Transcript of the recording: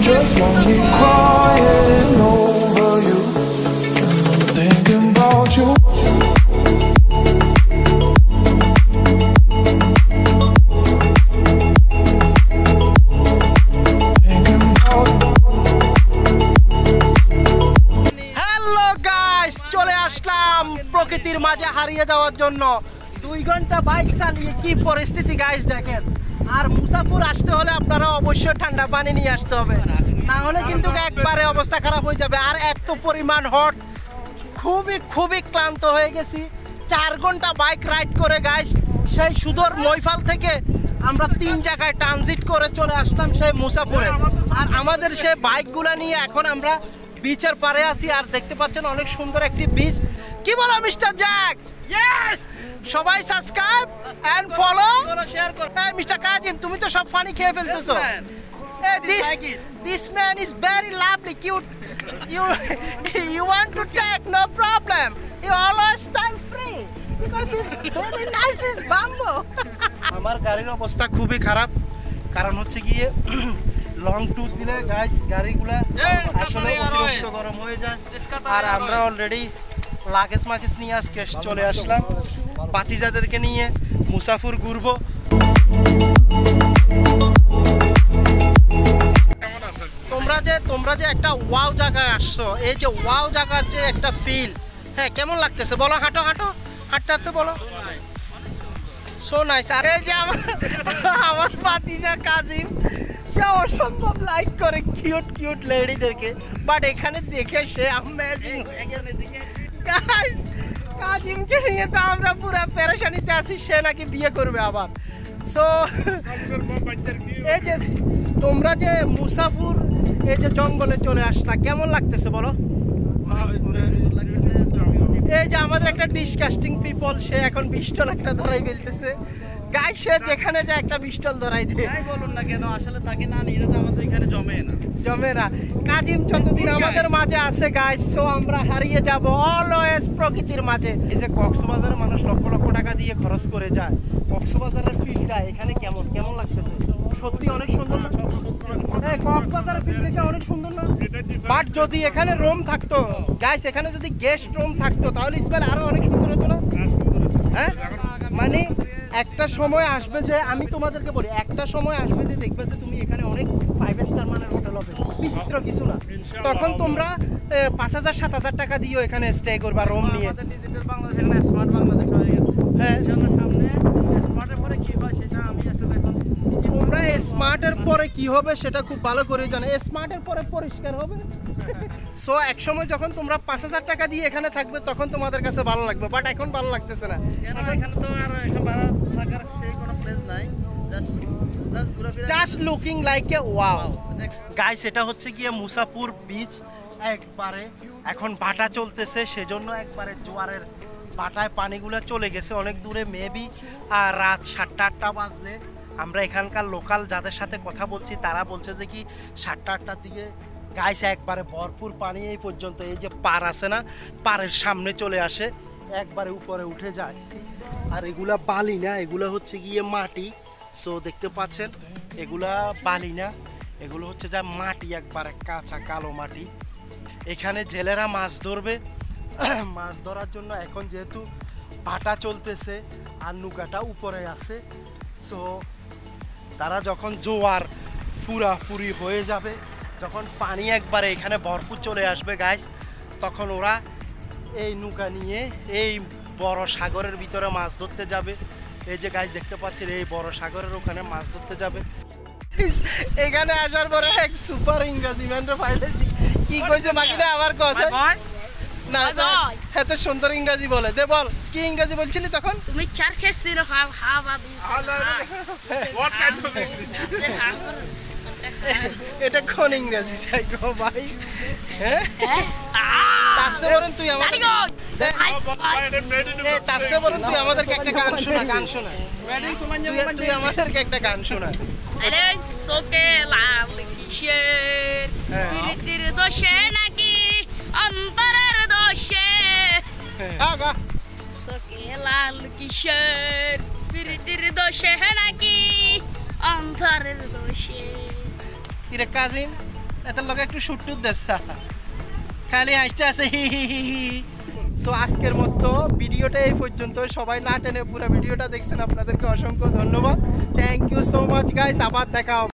just want me crying over you, thinking about you. প্রকৃতির মাঝে হারিয়ে যাওয়ার জন্য 2 ঘন্টা বাইক চালিয়ে কি পরিস্থিতি গাইস দেখেন। আর মুসাফুর আসতে হলে আপনারা অবশ্যই ঠান্ডা পানি নিয়ে আসতে হবে, না হলে কিন্তু একবারে অবস্থা খারাপ হয়ে যাবে। আর এত পরিমাণ হট, খুবই ক্লান্ত হয়ে গেছি 4 ঘন্টা বাইক রাইড করে গাইস। সেই সুদূর মৈফাল থেকে আমরা 3 জায়গায় ট্রানজিট করে চলে আসলাম সেই মুসাফুরে। আর আমাদের সেই বাইকগুলো নিয়ে এখন আমরা বিচের পারে আছি। আর দেখতে পাচ্ছেন অনেক সুন্দর একটি বিচ। কি বলো মিস্টার জ্যাক? ইয়েস, সবাই সাবস্ক্রাইব এন্ড ফলো শেয়ার করো। এই মিস্টার কাজিম, তুমি তো সব ফানি খেয়ে ফেলতেছো। This man is very lovely, cute. You want to take, no problem. You always time free because it's very nice, is bamboo. আমার গাড়ির অবস্থা খুবই খারাপ, কারণ হচ্ছে গিয়ে লং ট্যুর দিলে গাইস গাড়িগুলা আসলে অতিরিক্ত গরম হয়ে যায়। আর আমরা অলরেডি লাগেজ মাগেজ নিয়ে আজকে চলে আসলাম বাতিজাদেরকে নিয়ে মুসাফুর ঘুরবো। তোমরা যে একটা ওয়াও জায়গায় আসছো, এই যে ওয়াও জায়গার যে একটা ফিল, হ্যাঁ কেমন লাগতেছে বলো? হাঁটতে বলো। So nice. আর এই যে আমার বাতিজা কাজিম, সে অসম্ভব লাইক করে কিউট লেডিদেরকে, বাট এখানে দেখে সে অ্যামেজিং হয়ে গেছে। কাজিমকে নিয়ে তো আমরা পুরো পেরেশানিতে আছি, সে নাকি বিয়ে করবে আবার। সো এই যে তোমরা যে মুসাফুর এই যে জঙ্গলে চলে আসলা, কেমন লাগতেছে বলো? এই যে আমাদের একটা ডিসকাস্টিং পিপল, সে এখন পিস্টল একটা ধরাই ফেলতেছে গাইস। সে যেখানে যায় একটা পিস্টল ধরাই দেয়। বলুন না কেন, আসলে তাকে না নিলে তো আমাদের এখানে জমে না। কাজিম যতদিন আমাদের মাঝে আছে গাইস, সো আমরা হারিয়ে যাব অলওয়েজ প্রকৃতির মাঝে। এই যে কক্সবাজারের মানুষ লক্ষ টাকা দিয়ে খরচ করে যায়, কক্সবাজারের ফিলটা এখানে কেমন লাগতেছে? সত্যি অনেক সুন্দর না? কক্সবাজারের ফিল থেকে অনেক সুন্দর না? বাট যদি এখানে রুম থাকতো গাইস, এখানে যদি গেস্ট রুম থাকতো তাহলে স্মেল আরো অনেক সুন্দর হতো না? হ্যাঁ, মানে একটা সময় আসবে যে, আমি তোমাদেরকে বলি, একটা সময় আসবে যে দেখবে যে তুমি এখানে অনেক 5 স্টার মানের হোটেল হবে, বিচিত্র কিছু না। তখন তোমরা 5,000-7,000 টাকা দিয়েও এখানে স্টে করবা রুম নিয়ে। ডিজিটাল বাংলাদেশ এখানে স্মার্ট বাংলাদেশ হয়ে গেছে। হ্যাঁ, সামনে স্মার্টের পরে কি হয় সেটা আমি আসলে এখন, তোমরা স্মার্টের পরে কি হবে সেটা খুব ভালো করে জানো। স্মার্টের পরে পরিষ্কার হবে। সো এক সময় যখন তোমরা 5,000 টাকা দিয়ে এখানে থাকবে তখন তোমাদের কাছে ভালো লাগবে, বাট এখন ভালো লাগতেছে না। এখানে তো আর এখন ভাড়া থাকার সেই কোনো প্লেস নাই, just looking like a wow. Guys, এটা হচ্ছে গিয়ে মুসাফুর বিচ। একবারে এখন ভাটা চলতেছে, সেজন্য একবারে জোয়ারের ভাটায় পানিগুলো চলে গেছে অনেক দূরে। মেবি রাত 7টা-8টা বাজলে আমরা এখানকার লোকাল যাদের সাথে কথা বলছি তারা বলছে যে কি 7টা-8টার দিকে গাইস একবারে ভরপুর পানি এই পর্যন্ত, এই যে পার আছে না, পাড়ের সামনে চলে আসে, একবারে উপরে উঠে যায়। আর এগুলা বালি না, এগুলো হচ্ছে গিয়ে মাটি। সো দেখতে পাচ্ছেন এগুলা বালি না, এগুলো হচ্ছে যা মাটি, একবারে কাঁচা কালো মাটি। এখানে জেলেরা মাছ ধরবে, মাছ ধরার জন্য এখন যেহেতু ভাটা চলতেছে আর নৌকাটা উপরে আছে, সো তারা যখন জোয়ার পুরাপুরি হয়ে যাবে, যখন পানি একবারে এখানে ভরপুর চলে আসবে গাইস, তখন ওরা এই নৌকা নিয়ে এই বড় সাগরের ভিতরে মাছ ধরতে যাবে। এই যে গাইস দেখতে পাচ্ছেন এই বড় সাগরের ওখানে মাছ ধরতে যাবে। এখানে আসার পরে এক সুপার ইংরেজি ম্যানরে পাইলেছি, কি কইছে বাকিটা আবার কইছে না, এত সুন্দর ইংরেজি বলে। দে বল, কি ইংরেজি বলছিলি তখন? তুমি চার খেস্তির হাওয়া এটা কোন ইংরেজি চাই গো ভাই? হ্যাঁ, তাসে বলেন তুই আমাদের, তাসে বলেন তুই আমাদেরকে একটা গান শোনা, তুই আমাদেরকে একটা গান শোনা। আরে সোকে লাল কিসের প্রীতির দোষে নাকি অন্তরের দোষে, আগা সোকে লাল কিসের প্রীতির দোষে নাকি অন্তরের দোষে। কিরে কাজিম, এত লোক একটু শুট টুট দিচ্ছে খালি হাসতে আছে হি হি হি হি। সো আজকের মতো ভিডিওটা এই পর্যন্ত, সবাই না টেনে পুরো ভিডিওটা দেখছেন, আপনাদেরকে অসংখ্য ধন্যবাদ। Thank you so much guys, আবার দেখা হবে।